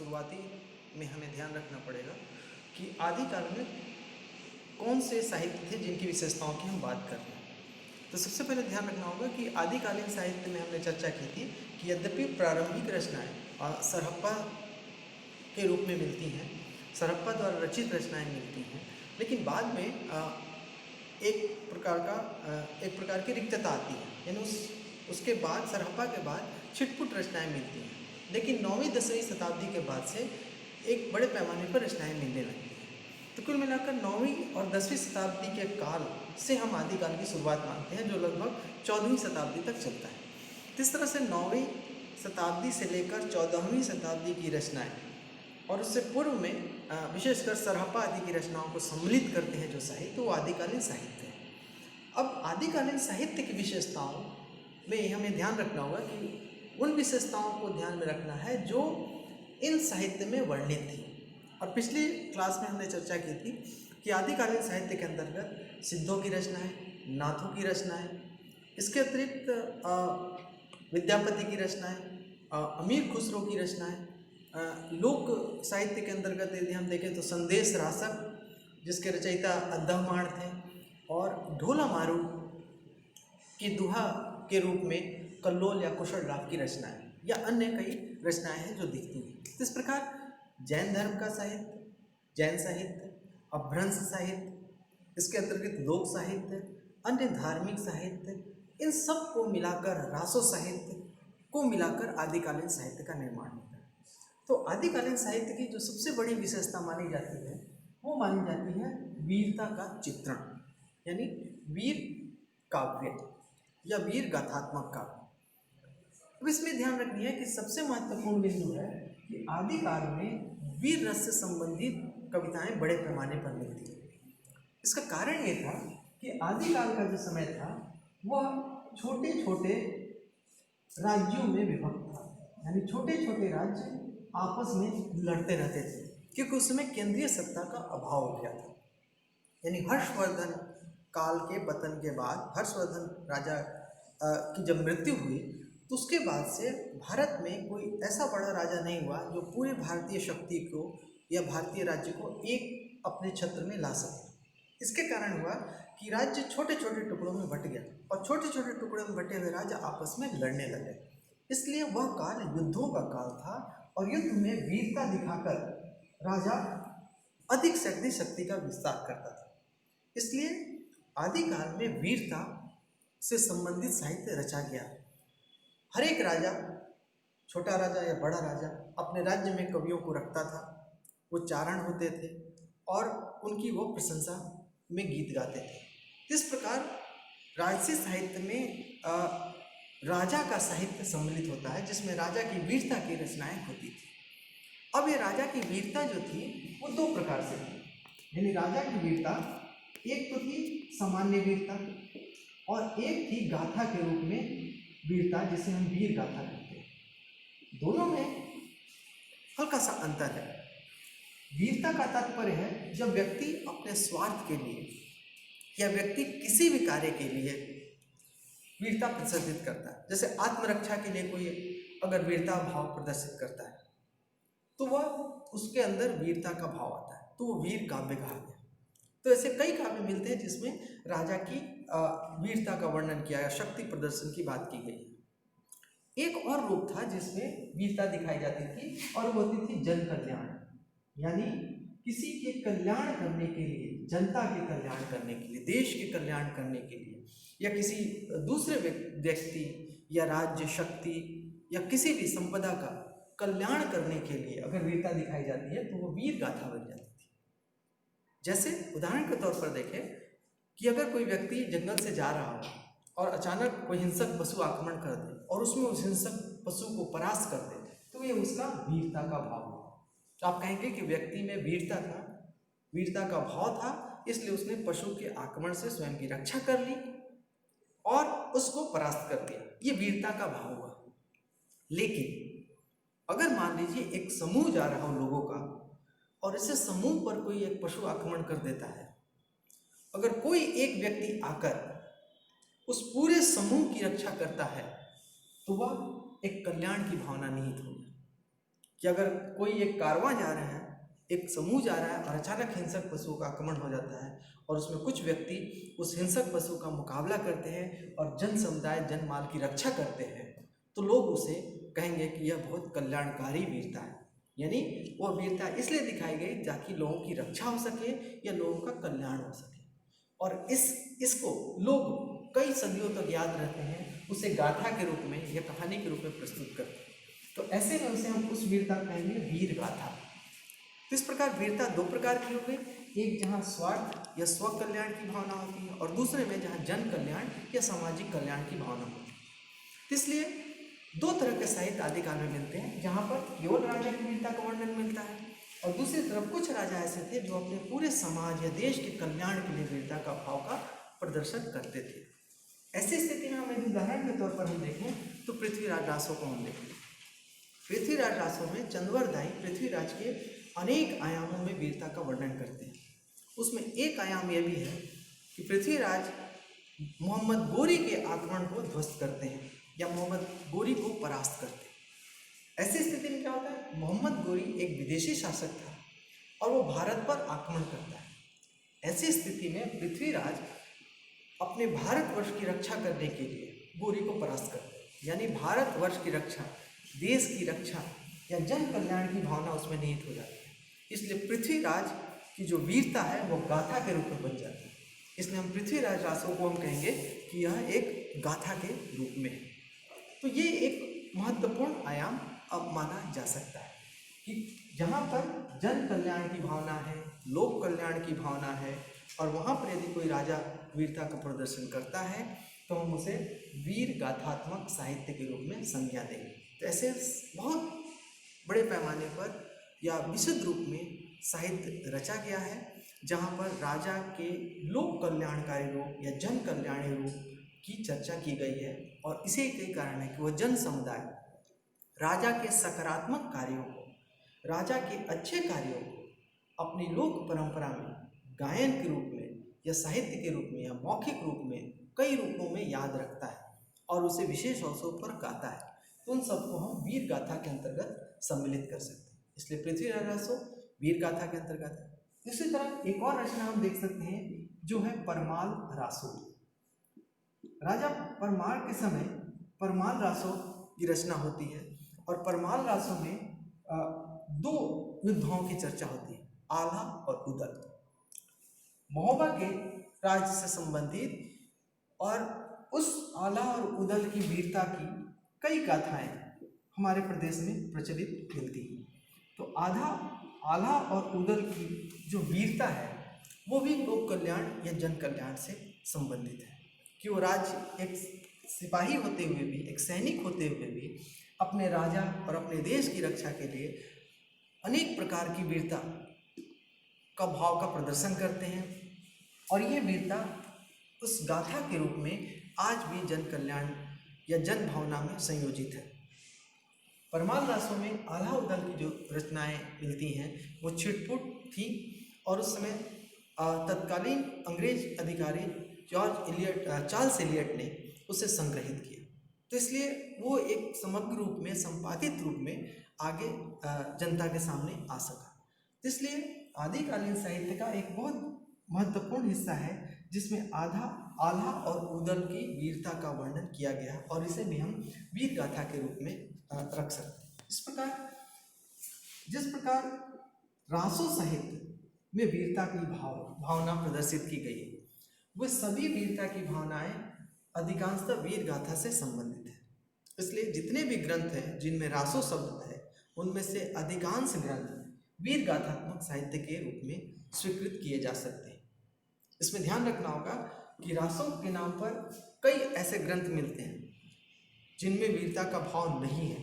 शुरुआती में हमें ध्यान रखना पड़ेगा कि आदिकाल में कौन से साहित्य थे जिनकी विशेषताओं की हम बात कर रहे हैं। तो सबसे पहले ध्यान रखना होगा कि आदिकालीन साहित्य में हमने चर्चा की थी कि यद्यपि प्रारंभिक रचनाएं सरहप्पा के रूप में मिलती हैं, सरहप्पा द्वारा रचित रचनाएं मिलती हैं, लेकिन बाद में एक प्रकार की रिक्तता आती है, यानी उसके बाद सरहप्पा के बाद छिटपुट रचनाएं मिलती हैं। लेकिन 9वीं 10वीं शताब्दी के बाद से एक बड़े पैमाने पर रचनाएं मिलने लगती हैं। तो कुल मिलाकर 9वीं और 10वीं शताब्दी के काल से हम आदिकाल की शुरुआत मानते हैं, जो लगभग 14वीं शताब्दी तक चलता है। इस तरह से 9वीं शताब्दी से लेकर 14वीं शताब्दी की रचनाएं और उससे पूर्व में विशेषकर सरहप्पा आदि की रचनाओं को सम्मिलित करते हैं जो साहित्य, वो आदिकालीन साहित्य है। अब आदिकालीन साहित्य की विशेषताओं में हमें ध्यान रखना होगा कि उन विशेषताओं को ध्यान में रखना है जो इन साहित्य में वर्णित थी। और पिछली क्लास में हमने चर्चा की थी कि आदिकालीन साहित्य के अंतर्गत सिद्धों की रचनाएं, नाथों की रचनाएं, इसके अतिरिक्त विद्यापति की रचनाएं, अमीर खुसरो की रचनाएं, लोक साहित्य के अंतर्गत यदि हम देखें तो संदेश रासक जिसके रचयिता अद्दहमाण थे, और ढोला मारू की दुहा के रूप में कल्लोल या कुशल राव की रचनाएं या अन्य कई रचनाएं हैं जो दिखती हैं। इस प्रकार जैन धर्म का साहित्य, जैन साहित्य, अपभ्रंश साहित्य, इसके अंतर्गत लोक साहित्य, अन्य धार्मिक साहित्य, इन सब को मिलाकर रासो साहित्य को मिलाकर आदिकालीन साहित्य का निर्माण होता है। तो आदिकालीन साहित्य की जो सबसे बड़ी विशेषता मानी जाती है वो मानी जाती है वीरता का चित्रण, यानी वीर काव्य या वीर गाथात्मक काव्य। अब इसमें ध्यान रखनी है कि सबसे महत्वपूर्ण बिंदु है कि आदिकाल में वीर रस से संबंधित कविताएं बड़े पैमाने पर मिलती हैं। इसका कारण ये था कि आदिकाल का जो समय था वह छोटे छोटे राज्यों में विभक्त था, यानी छोटे छोटे राज्य आपस में लड़ते रहते थे, क्योंकि उस समय केंद्रीय सत्ता का अभाव हो गया था। यानी हर्षवर्धन काल के पतन के बाद, हर्षवर्धन राजा की जब मृत्यु हुई तो उसके बाद से भारत में कोई ऐसा बड़ा राजा नहीं हुआ जो पूरे भारतीय शक्ति को या भारतीय राज्य को एक अपने छत्र में ला सके। इसके कारण हुआ कि राज्य छोटे छोटे टुकड़ों में बंट गया और छोटे छोटे टुकड़ों में बटे हुए राज्य आपस में लड़ने लगे। इसलिए वह काल युद्धों का काल था और युद्ध में वीरता दिखाकर राजा अधिक से अधिक शक्ति का विस्तार करता था। इसलिए आदिकाल में वीरता से संबंधित साहित्य रचा गया। हर एक राजा, छोटा राजा या बड़ा राजा, अपने राज्य में कवियों को रखता था, वो चारण होते थे और उनकी वो प्रशंसा में गीत गाते थे। इस प्रकार राजसी साहित्य में राजा का साहित्य सम्मिलित होता है, जिसमें राजा की वीरता की रचनाएं होती थी। अब ये राजा की वीरता जो थी वो दो प्रकार से थी, यानी राजा की वीरता एक तो थी सामान्य वीरता और एक थी गाथा के रूप में वीरता, जिसे हम वीर गाथा कहते हैं। दोनों में हल्का सा अंतर है। वीरता का तात्पर्य है जब व्यक्ति अपने स्वार्थ के लिए या व्यक्ति किसी भी कार्य के लिए वीरता प्रदर्शित करता है। जैसे आत्मरक्षा के लिए कोई अगर वीरता भाव प्रदर्शित करता है तो वह उसके अंदर वीरता का भाव आता है, तो वो वीर काव्य कहा गया। तो ऐसे कई काव्य मिलते हैं जिसमें राजा की वीरता का वर्णन किया या शक्ति प्रदर्शन की बात की गई। एक और रूप था जिसमें वीरता दिखाई जाती थी और वो होती थी जन कल्याण, यानी किसी के कल्याण करने के लिए, जनता के कल्याण करने के लिए, देश के कल्याण करने के लिए, या किसी दूसरे व्यक्ति या राज्य, शक्ति या किसी भी संपदा का कल्याण करने के लिए अगर वीरता दिखाई जाती है तो वो वीर गाथा बन जाती थी। जैसे उदाहरण के तौर पर देखें कि अगर कोई व्यक्ति जंगल से जा रहा हो और अचानक कोई हिंसक पशु आक्रमण कर दे और उसमें उस हिंसक पशु को परास्त कर दे, तो ये उसका वीरता का भाव हुआ। तो आप कहेंगे कि व्यक्ति में वीरता था, वीरता का भाव था, इसलिए उसने पशु के आक्रमण से स्वयं की रक्षा कर ली और उसको परास्त कर दिया, ये वीरता का भाव हुआ। लेकिन अगर मान लीजिए एक समूह जा रहा हो लोगों का और इसे समूह पर कोई एक पशु आक्रमण कर देता है, अगर कोई एक व्यक्ति आकर उस पूरे समूह की रक्षा करता है तो वह एक कल्याण की भावना निहित होगी, कि अगर कोई एक कारवां जा रहा है, एक समूह जा रहा है और अचानक हिंसक पशुओं का आक्रमण हो जाता है और उसमें कुछ व्यक्ति उस हिंसक पशु का मुकाबला करते हैं और जन समुदाय जन माल की रक्षा करते हैं, तो लोग उसे कहेंगे कि यह बहुत कल्याणकारी वीरता है। यानी वह वीरता इसलिए दिखाई गई ताकि लोगों की रक्षा हो सके या लोगों का कल्याण हो सके, और इसको लोग कई सदियों तक याद रखते हैं, उसे गाथा के रूप में या कहानी के रूप में प्रस्तुत करते हैं। तो ऐसे में उसे हम उस वीरता कहेंगे वीर गाथा। तो इस प्रकार वीरता दो प्रकार की हो गई, एक जहाँ स्वार्थ या स्व कल्याण की भावना होती है और दूसरे में जहाँ जन कल्याण या सामाजिक कल्याण की भावना होती है। इसलिए दो तरह के साहित्य आदिकाल में मिलते हैं, जहाँ पर केवल राजा की वीरता का वर्णन मिलता है और दूसरी तरफ कुछ राजा ऐसे थे जो अपने पूरे समाज या देश के कल्याण के लिए वीरता का भाव का प्रदर्शन करते थे। ऐसी स्थिति में हमें उदाहरण के तौर पर हम देखें तो पृथ्वीराज रासो को हम देखें। पृथ्वीराज रासो में चंद्रवरदाई पृथ्वीराज के अनेक आयामों में वीरता का वर्णन करते हैं। उसमें एक आयाम यह भी है कि पृथ्वीराज मोहम्मद गोरी के आक्रमण को ध्वस्त करते हैं या मोहम्मद गोरी को परास्त करते हैं। ऐसी स्थिति में क्या होता है, मोहम्मद गोरी एक विदेशी शासक था और वो भारत पर आक्रमण करता है। ऐसी स्थिति में पृथ्वीराज अपने भारतवर्ष की रक्षा करने के लिए गोरी को परास्त करते हैं, यानी भारतवर्ष की रक्षा, देश की रक्षा या जन कल्याण की भावना उसमें निहित हो जाती है। इसलिए पृथ्वीराज की जो वीरता है वो गाथा के रूप में बन जाती है। इसलिए हम पृथ्वीराज रासो को हम कहेंगे कि यह एक गाथा के रूप में है। तो ये एक महत्वपूर्ण आयाम अब माना जा सकता है कि जहाँ पर जन कल्याण की भावना है, लोक कल्याण की भावना है और वहाँ पर यदि कोई राजा वीरता का प्रदर्शन करता है तो हम उसे वीर गाथात्मक साहित्य के रूप में संज्ञा देंगे। तो ऐसे बहुत बड़े पैमाने पर या विशुद्ध रूप में साहित्य रचा गया है, जहाँ पर राजा के लोक कल्याणकारी रूप या जन कल्याणी रूप की चर्चा की गई है। और इसी के कारण है कि वह जन समुदाय राजा के सकारात्मक कार्यों को, राजा के अच्छे कार्यों को अपनी लोक परंपरा में गायन के रूप में या साहित्य के रूप में या मौखिक रूप में कई रूपों में याद रखता है और उसे विशेष अवसरों पर गाता है। तो उन सबको हम वीर गाथा के अंतर्गत सम्मिलित कर सकते हैं। इसलिए पृथ्वीराज रासो वीर गाथा के अंतर्गत है। इसी तरह एक और रचना हम देख सकते हैं जो है परमाल रासो। राजा परमार के समय परमाल रासो की रचना होती है और परमाल रासो में दो युद्धों की चर्चा होती है, आल्हा और उदल। महोबा के राज्य से संबंधित और उस आल्हा और उदल की वीरता की कई गाथाएं हमारे प्रदेश में प्रचलित मिलती हैं। तो आल्हा और उदल की जो वीरता है वो भी लोक कल्याण या जन कल्याण से संबंधित है कि वो राज्य एक सिपाही होते हुए भी, एक सैनिक होते हुए भी अपने राजा और अपने देश की रक्षा के लिए अनेक प्रकार की वीरता का भाव का प्रदर्शन करते हैं और ये वीरता उस गाथा के रूप में आज भी जन कल्याण या जन भावना में संयोजित है। परमाल रासो में आल्हा उदल की जो रचनाएं मिलती हैं वो छिटपुट थी और उस समय तत्कालीन अंग्रेज अधिकारी चार्ल्स एलियट ने उसे संग्रहित किया। तो इसलिए वो एक समग्र रूप में, संपादित रूप में आगे जनता के सामने आ सका। तो इसलिए आदिकालीन साहित्य का एक बहुत महत्वपूर्ण हिस्सा है जिसमें आल्हा और उदल की वीरता का वर्णन किया गया और इसे भी हम वीर गाथा के रूप में रख सकते हैं। इस प्रकार जिस प्रकार रासो साहित्य में वीरता की भावना प्रदर्शित की गई है, वह सभी वीरता की भावनाएं अधिकांशतः वीर गाथा से संबंधित है। इसलिए जितने भी ग्रंथ हैं जिनमें रासो शब्द है उनमें से अधिकांश ग्रंथ वीर गाथात्मक साहित्य के रूप में स्वीकृत किए जा सकते हैं। इसमें ध्यान रखना होगा कि रासो के नाम पर कई ऐसे ग्रंथ मिलते हैं जिनमें वीरता का भाव नहीं है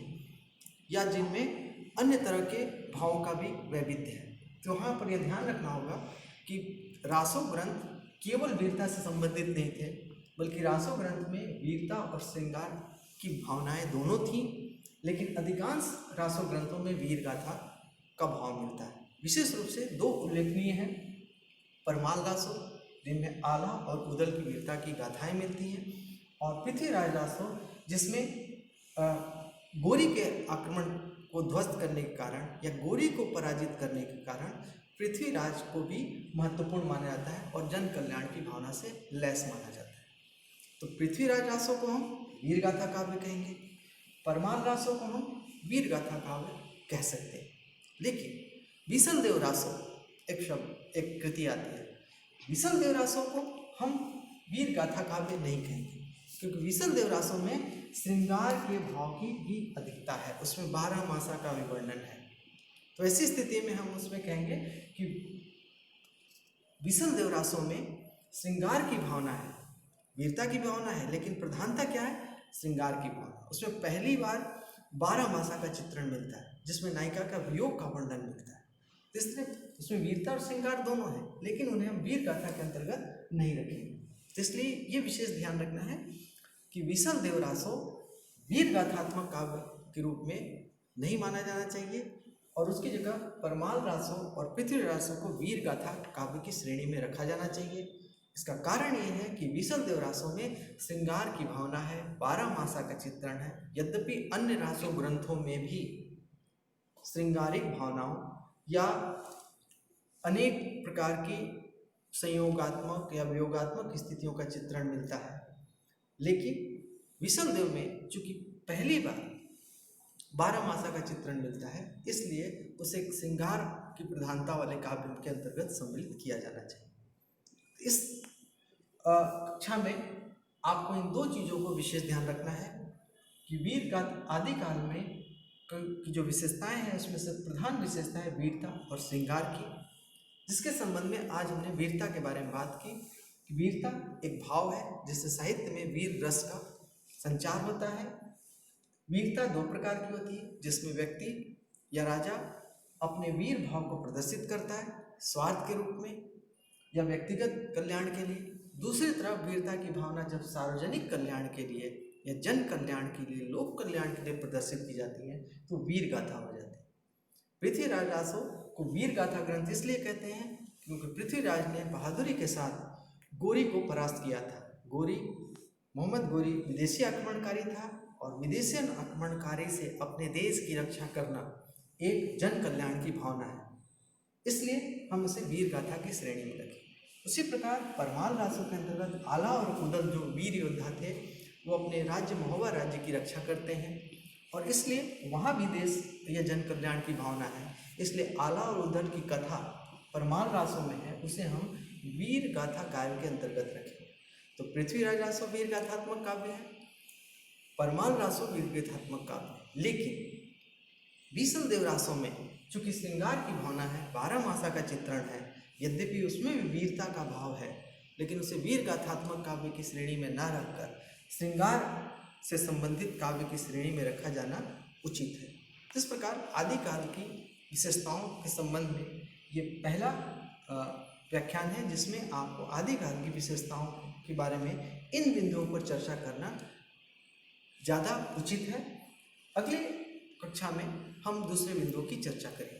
या जिनमें अन्य तरह के भावों का भी वैविध्य है। तो वहाँ पर यह ध्यान रखना होगा कि रासो ग्रंथ केवल वीरता से संबंधित नहीं थे, बल्कि रासो ग्रंथ में वीरता और श्रृंगार की भावनाएं दोनों थीं, लेकिन अधिकांश रासो ग्रंथों में वीर गाथा का भाव मिलता है। विशेष रूप से दो उल्लेखनीय हैं, परमाल रासो जिनमें आल्हा और उदल की वीरता की गाथाएं मिलती हैं और पृथ्वीराज रासो जिसमें गोरी के आक्रमण को ध्वस्त करने के कारण या गौरी को पराजित करने के कारण पृथ्वीराज को भी महत्वपूर्ण माना जाता है और जन कल्याण की भावना से लैस माना जाता है। तो पृथ्वीराज रासों को हम वीर गाथा काव्य कहेंगे, परमाल रासों को हम वीर गाथा काव्य कह सकते हैं। लेकिन विसल देव रासों एक कृति आती है, विसल देव रासों को हम वीर गाथा काव्य नहीं कहेंगे, क्योंकि विसल देव रासों में श्रृंगार के भाव की भी अधिकता है, उसमें 12 मासा का विवर्णन है। तो ऐसी स्थिति में हम उसमें कहेंगे कि विसल देव रासों में श्रृंगार की भावना है, वीरता की भावना है, लेकिन प्रधानता क्या है? श्रृंगार की भावना। उसमें पहली बार 12 मासा का चित्रण मिलता है, जिसमें नायिका का वियोग का वर्णन मिलता है। इसलिए उसमें वीरता और श्रृंगार दोनों हैं, लेकिन उन्हें हम वीर गाथा के अंतर्गत नहीं रखेंगे। इसलिए ये विशेष ध्यान रखना है कि विसल देव रासों वीर गाथात्मक काव्य के रूप में नहीं माना जाना चाहिए और उसकी जगह परमाल रासों और पृथ्वी रासों को वीर गाथा काव्य की श्रेणी में रखा जाना चाहिए। इसका कारण ये है कि विसल देव रासों में श्रृंगार की भावना है, 12 मासा का चित्रण है। यद्यपि अन्य रासों ग्रंथों में भी श्रृंगारिक भावनाओं या अनेक प्रकार की संयोगात्मक या वियोगात्मक स्थितियों का चित्रण मिलता है, लेकिन विसल देव में चूंकि पहली बार 12 मासा का चित्रण मिलता है, इसलिए उसे श्रृंगार की प्रधानता वाले काव्य के अंतर्गत सम्मिलित किया जाना चाहिए। इस कक्षा में आपको इन दो चीज़ों को विशेष ध्यान रखना है कि वीर का आदिकाल में की जो विशेषताएं हैं, उसमें से प्रधान विशेषता है वीरता और श्रृंगार की, जिसके संबंध में आज हमने वीरता के बारे में बात की कि वीरता एक भाव है जिससे साहित्य में वीर रस का संचार होता है। वीरता दो प्रकार की होती है, जिसमें व्यक्ति या राजा अपने वीर भाव को प्रदर्शित करता है स्वार्थ के रूप में या व्यक्तिगत कल्याण के लिए। दूसरी तरफ वीरता की भावना जब सार्वजनिक कल्याण के लिए या जन कल्याण के लिए, लोक कल्याण के लिए प्रदर्शित की जाती है तो वीर गाथा हो जाती है। पृथ्वीराज रासों को वीर गाथा ग्रंथ इसलिए कहते हैं क्योंकि पृथ्वीराज ने बहादुरी के साथ गोरी को परास्त किया था। मोहम्मद गोरी विदेशी आक्रमणकारी था और विदेशी आक्रमणकारी से अपने देश की रक्षा करना एक जन कल्याण की भावना है, इसलिए हम उसे वीर गाथा की श्रेणी में रखें। उसी प्रकार परमाल रासों के अंतर्गत आला और उदल जो वीर योद्धा थे, वो अपने राज्य महोबा राज्य की रक्षा करते हैं और इसलिए वहाँ भी देश या जन कल्याण की भावना है। इसलिए आला और उदल की कथा परमाल रासों में है, उसे हम वीर गाथा काव्य के अंतर्गत रखें। तो पृथ्वीराज रासों वीर गाथात्मक काव्य है, परमाल रासों वीर गाथात्मक काव्य है। लेकिन विसल देव रासों में चूंकि श्रृंगार की भावना है, 12 मासा का चित्रण है, यद्यपि उसमें भी वीरता का भाव है, लेकिन उसे वीर गाथात्मक काव्य की श्रेणी में न रखकर श्रृंगार से संबंधित काव्य की श्रेणी में रखा जाना उचित है। इस प्रकार आदिकाल की विशेषताओं के संबंध में ये पहला व्याख्यान है, जिसमें आपको आदिकाल की विशेषताओं के बारे में इन बिंदुओं पर चर्चा करना ज़्यादा उचित है। अगले कक्षा में हम दूसरे बिंदुओं की चर्चा करेंगे।